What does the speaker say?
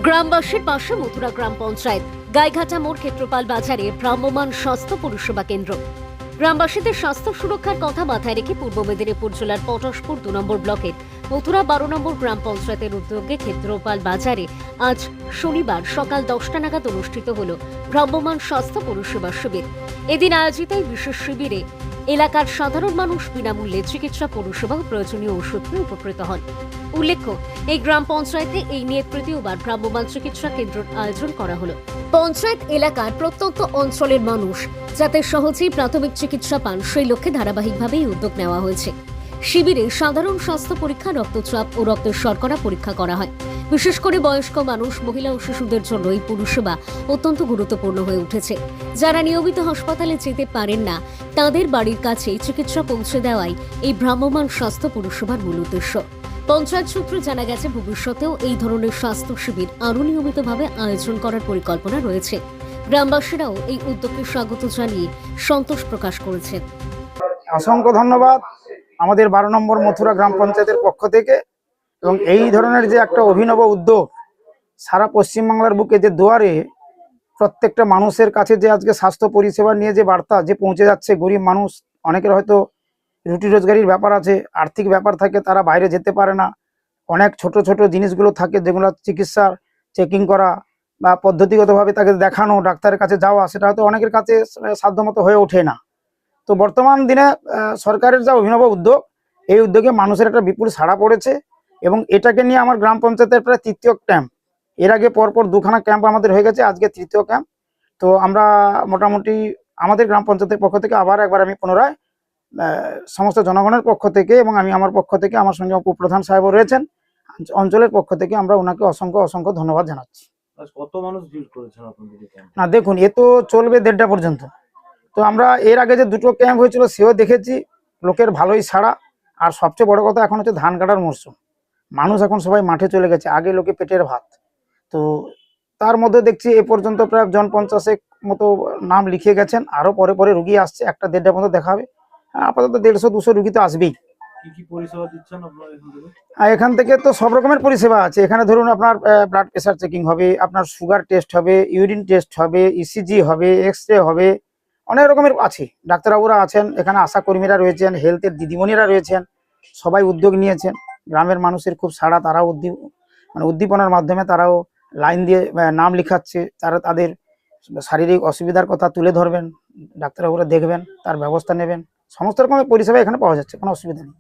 গ্রামবাসীর পাশে মথুরা গ্রাম পঞ্চায়েত, গাইঘাটা মোড়, ক্ষেত্রপাল বাজারে ভ্রাম্যমাণ স্বাস্থ্য পরিষেবা কেন্দ্র। গ্রামবাসীদের স্বাস্থ্য সুরক্ষার কথা মাথায় রেখে পূর্ব মেদিনীপুর জেলার পটাশপুর ২ নম্বর ব্লকের মথুরা ১২ নম্বর গ্রাম পঞ্চায়েতের উদ্যোগে ক্ষেত্রপাল বাজারে আজ শনিবার সকাল ১০টা নাগাদ অনুষ্ঠিত হল ভ্রাম্যমাণ স্বাস্থ্য পরিষেবা শিবির। এদিন আয়োজিত এই বিশেষ শিবিরে এলাকার সাধারণ মানুষ বিনামূল্যে চিকিৎসা পরিষেবা ও প্রয়োজনীয় ওষুধ পেয়ে উপকৃত হন। উল্লেখ্য, এই গ্রাম পঞ্চায়েতে এই নিয়ে তৃতীয়বার ভ্রাম্যমাণ চিকিৎসা কেন্দ্রের আয়োজন করা হলো। পঞ্চায়েত এলাকার প্রত্যন্ত অঞ্চলের মানুষ যাতে সহজেই প্রাথমিক চিকিৎসা পান সেই লক্ষ্যে ধারাবাহিকভাবে এই উদ্যোগ নেওয়া হয়েছে। শিবিরে সাধারণ স্বাস্থ্য পরীক্ষা, রক্তচাপ ও রক্তের শর্করা পরীক্ষা করা হয়। বিশেষ করে বয়স্ক মানুষ, মহিলা ও শিশুদের জন্য এই পরিষেবা অত্যন্ত গুরুত্বপূর্ণ হয়ে উঠেছে। যারা নিয়মিত হাসপাতালে যেতে পারেন না, তাদের বাড়ির কাছে চিকিৎসা পৌঁছে দেওয়াই এই ভ্রাম্যমাণ স্বাস্থ্য পরিষেবার মূল উদ্দেশ্য। পঞ্চায়েত সূত্রে জানা গেছে, ভবিষ্যতেও এই ধরনের স্বাস্থ্য শিবির আরও নিয়মিতভাবে আয়োজন করার পরিকল্পনা রয়েছে। গ্রামবাসীরাও এই উদ্যোগকে স্বাগত জানিয়ে সন্তোষ প্রকাশ করেছেন। অসংখ্য ধন্যবাদ আমাদের ১২ নম্বর মথুরা গ্রাম পঞ্চায়েতের পক্ষ থেকে। এবং এই ধরনের যে একটা অভিনব উদ্যোগ সারা পশ্চিমবাংলার বুকে যে দুয়ারে প্রত্যেকটা মানুষের কাছে যে আজকে স্বাস্থ্য পরিষেবা নিয়ে যে বার্তা যে পৌঁছে যাচ্ছে, গরিব মানুষ অনেকের হয়তো রুটি রোজগারির ব্যাপার আছে, আর্থিক ব্যাপার থাকে, তারা বাইরে যেতে পারে না। অনেক ছোট ছোট জিনিসগুলো থাকে যেগুলো চিকিৎসার চেকিং করা বা পদ্ধতিগতভাবে তাকে দেখানো, ডাক্তারের কাছে যাওয়া, সেটা হয়তো অনেকের কাছে সাধ্যমতো হয়ে ওঠে না। তো বর্তমান দিনে সরকারের যা অভিনব উদ্যোগ, এই উদ্যোগে মানুষের একটা বিপুল সাড়া পড়েছে এবং এটাকে নিয়ে আমার গ্রাম পঞ্চায়েতের প্রায় তৃতীয় ক্যাম্প। এর আগে পরপর 2খানা ক্যাম্প আমাদের হয়ে গেছে, আজকে তৃতীয় ক্যাম্প। তো আমরা মোটামুটি আমাদের গ্রাম পঞ্চায়েতের পক্ষ থেকে আবার একবার আমি পুনরায় সমস্ত জনগণের পক্ষ থেকে এবং আমি আমার পক্ষ থেকে, আমার সঙ্গে উপপ্রধান সাহেব রয়েছেন অঞ্চলের পক্ষ থেকে, আমরা ওনাকে অসংখ্য অসংখ্য ধন্যবাদ জানাচ্ছি। কত মানুষ ভিড় করেছেন আপনাদের? না দেখুন, এ তো চলবে 1:30টা পর্যন্ত। তো আমরা এর আগে যে 2টো ক্যাম্প হয়েছিল সেও দেখেছি, লোকের ভালোই ছাড়া। আর সবচেয়ে বড় কথা, এখন হচ্ছে ধান কাটার মরশুম, মানুষ এখন সবাই মাঠে চলে গেছে, আগে লোকে পেটের ভাত। তো তার মধ্যে দেখছি এ পর্যন্ত প্রায় জন 50 মতো নাম লিখিয়ে গেছেন, আরো পরে পরে রুগী আসছে, 1টা 1:30টা পর্যন্ত দেখা হবে। আপাতত 150-200 রুগী তো আসবেই। কি পরিষেবা দিচ্ছেন আপনারা এখান থেকে? এখান থেকে তো সব রকমের পরিষেবা আছে। এখানে ধরুন আপনার ব্লাড প্রেশার চেকিং হবে, আপনার সুগার টেস্ট হবে, ইউরিন টেস্ট হবে, ইসিজি হবে, এক্সরে হবে, অনেক রকমের আছে। ডাক্তারবাবুরা আছেন, এখানে আশা কর্মীরা রয়েছেন, হেলথের দিদিমণিরা রয়েছেন, সবাই উদ্যোগ নিয়েছেন। গ্রামের মানুষের খুব সাড়া, তারাও উদ্দীপনার মাধ্যমে তারাও লাইন দিয়ে নাম লিখাচ্ছে। তারা তাদের শারীরিক অসুবিধার কথা তুলে ধরবেন, ডাক্তারবাবুরা দেখবেন, তার ব্যবস্থা নেবেন। সমস্ত রকমের পরিষেবা এখানে পাওয়া যাচ্ছে, কোনো অসুবিধা নেই।